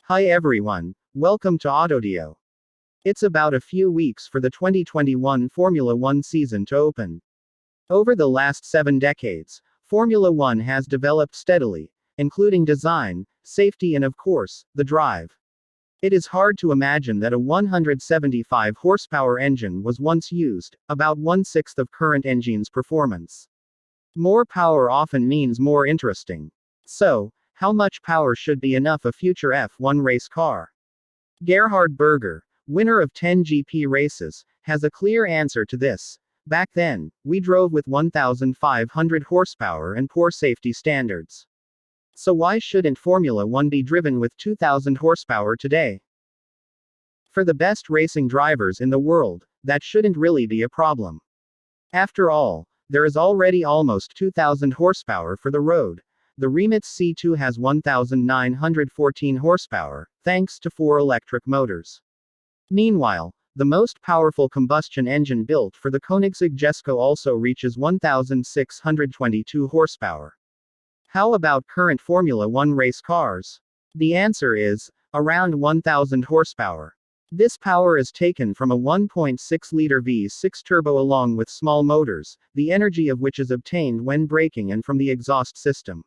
Hi everyone, welcome to Autodio. It's about a few weeks for the 2021 Formula One season to open. Over the last 7 decades, Formula One has developed steadily, including design, safety, and of course, the drive. It is hard to imagine that a 175 horsepower engine was once used, about 1/6 of current engines' performance. More power often means more interesting. So, how much power should be enough a future F1 race car? Gerhard Berger, winner of 10 GP races, has a clear answer to this. Back then, we drove with 1,500 horsepower and poor safety standards. So why shouldn't Formula One be driven with 2,000 horsepower today? For the best racing drivers in the world, that shouldn't really be a problem. After all, there is already almost 2,000 horsepower for the road. The Rimac C2 has 1,914 horsepower, thanks to 4 electric motors. Meanwhile, the most powerful combustion engine built for the Koenigsegg Jesko also reaches 1,622 horsepower. How about current Formula One race cars? The answer is around 1,000 horsepower. This power is taken from a 1.6-liter V6 turbo along with small motors, the energy of which is obtained when braking and from the exhaust system.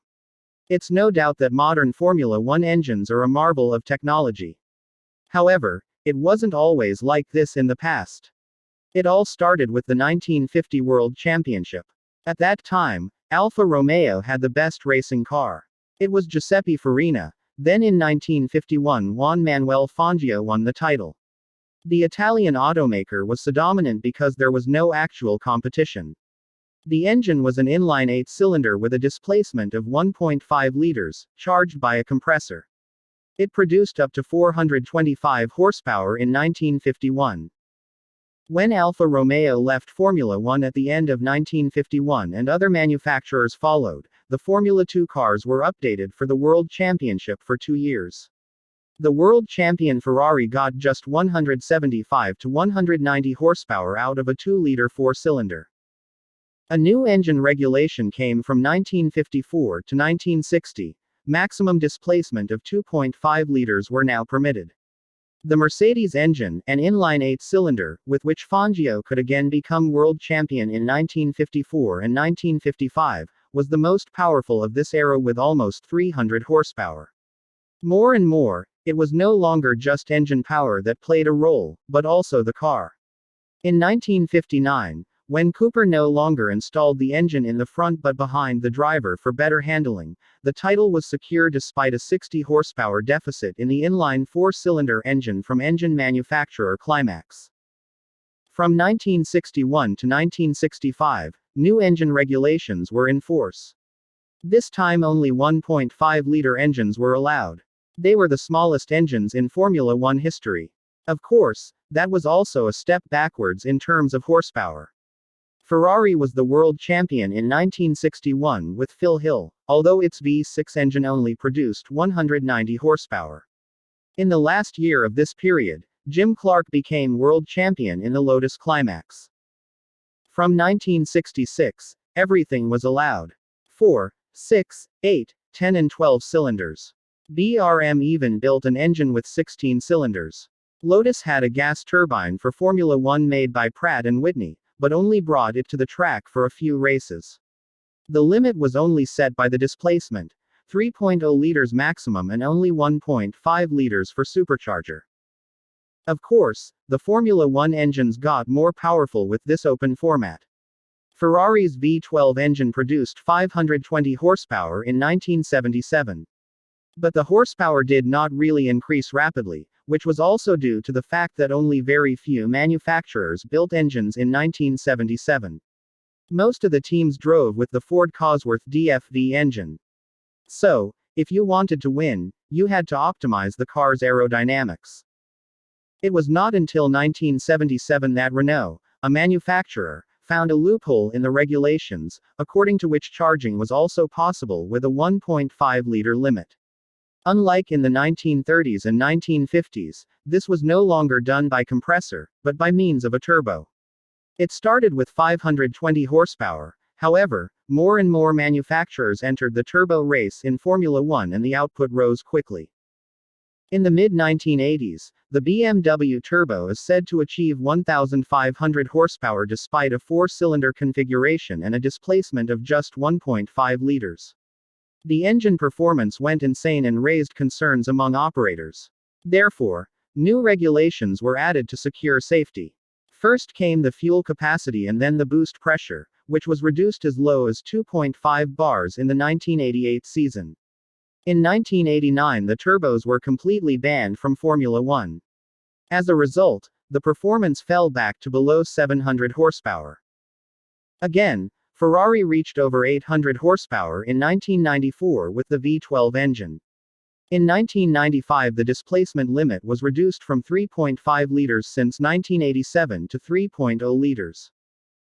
It's no doubt that modern Formula One engines are a marvel of technology. However, it wasn't always like this in the past. It all started with the 1950 World Championship. At that time, Alfa Romeo had the best racing car. It was Giuseppe Farina. Then in 1951 Juan Manuel Fangio won the title. The Italian automaker was so dominant because there was no actual competition. The engine was an inline 8-cylinder with a displacement of 1.5 liters, charged by a compressor. It produced up to 425 horsepower in 1951. When Alfa Romeo left Formula One at the end of 1951 and other manufacturers followed, the Formula 2 cars were updated for the World Championship for 2 years. The world champion Ferrari got just 175 to 190 horsepower out of a 2-liter 4-cylinder. A new engine regulation came from 1954 to 1960. Maximum displacement of 2.5 liters were now permitted. The Mercedes engine, an inline 8-cylinder, with which Fangio could again become world champion in 1954 and 1955, was the most powerful of this era with almost 300 horsepower. More and more, it was no longer just engine power that played a role, but also the car. In 1959, when Cooper no longer installed the engine in the front but behind the driver for better handling, the title was secure despite a 60 horsepower deficit in the inline 4-cylinder engine from engine manufacturer Climax. From 1961 to 1965, new engine regulations were in force. This time only 1.5-liter engines were allowed. They were the smallest engines in Formula One history. Of course, that was also a step backwards in terms of horsepower. Ferrari was the world champion in 1961 with Phil Hill, although its V6 engine only produced 190 horsepower. In the last year of this period, Jim Clark became world champion in the Lotus Climax. From 1966, everything was allowed. 4, 6, 8, 10 and 12 cylinders. BRM even built an engine with 16 cylinders. Lotus had a gas turbine for Formula One made by Pratt & Whitney, but only brought it to the track for a few races. The limit was only set by the displacement, 3.0 liters maximum and only 1.5 liters for supercharger. Of course, the Formula One engines got more powerful with this open format. Ferrari's V12 engine produced 520 horsepower in 1977. But the horsepower did not really increase rapidly, which was also due to the fact that only very few manufacturers built engines in 1977. Most of the teams drove with the Ford Cosworth DFV engine. So, if you wanted to win, you had to optimize the car's aerodynamics. It was not until 1977 that Renault, a manufacturer, found a loophole in the regulations, according to which charging was also possible with a 1.5-liter limit. Unlike in the 1930s and 1950s, this was no longer done by compressor, but by means of a turbo. It started with 520 horsepower. However, more and more manufacturers entered the turbo race in Formula One and the output rose quickly. In the mid-1980s, the BMW Turbo is said to achieve 1,500 horsepower despite a four-cylinder configuration and a displacement of just 1.5 liters. The engine performance went insane and raised concerns among operators. Therefore, new regulations were added to secure safety. First came the fuel capacity and then the boost pressure, which was reduced as low as 2.5 bars in the 1988 season. In 1989, the turbos were completely banned from Formula One. As a result, the performance fell back to below 700 horsepower. Again, Ferrari reached over 800 horsepower in 1994 with the V12 engine. In 1995, the displacement limit was reduced from 3.5 liters since 1987 to 3.0 liters.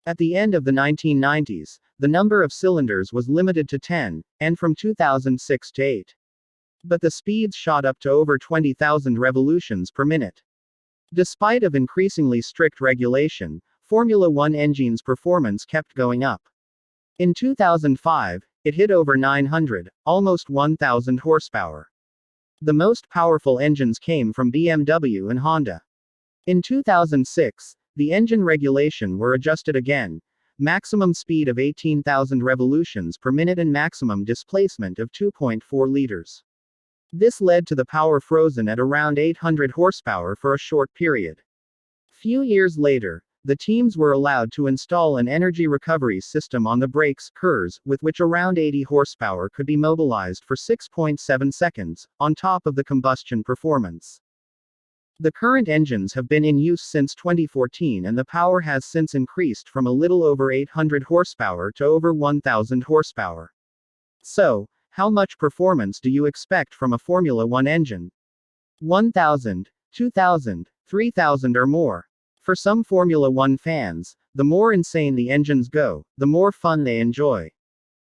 At the end of the 1990s, the number of cylinders was limited to 10, and from 2006 to 8. But the speeds shot up to over 20,000 revolutions per minute. Despite of increasingly strict regulation, Formula One engine's performance kept going up. In 2005, it hit over 900, almost 1,000 horsepower. The most powerful engines came from BMW and Honda. In 2006, the engine regulation were adjusted again, maximum speed of 18,000 revolutions per minute and maximum displacement of 2.4 liters. This led to the power frozen at around 800 horsepower for a short period. Few years later, the teams were allowed to install an energy recovery system on the brakes, KERS, with which around 80 horsepower could be mobilized for 6.7 seconds, on top of the combustion performance. The current engines have been in use since 2014 and the power has since increased from a little over 800 horsepower to over 1,000 horsepower. So, how much performance do you expect from a Formula One engine? 1,000, 2,000, 3,000 or more. For some Formula One fans, the more insane the engines go, the more fun they enjoy.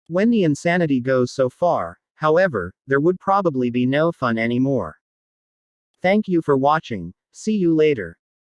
When the insanity goes so far, however, there would probably be no fun anymore. Thank you for watching. See you later.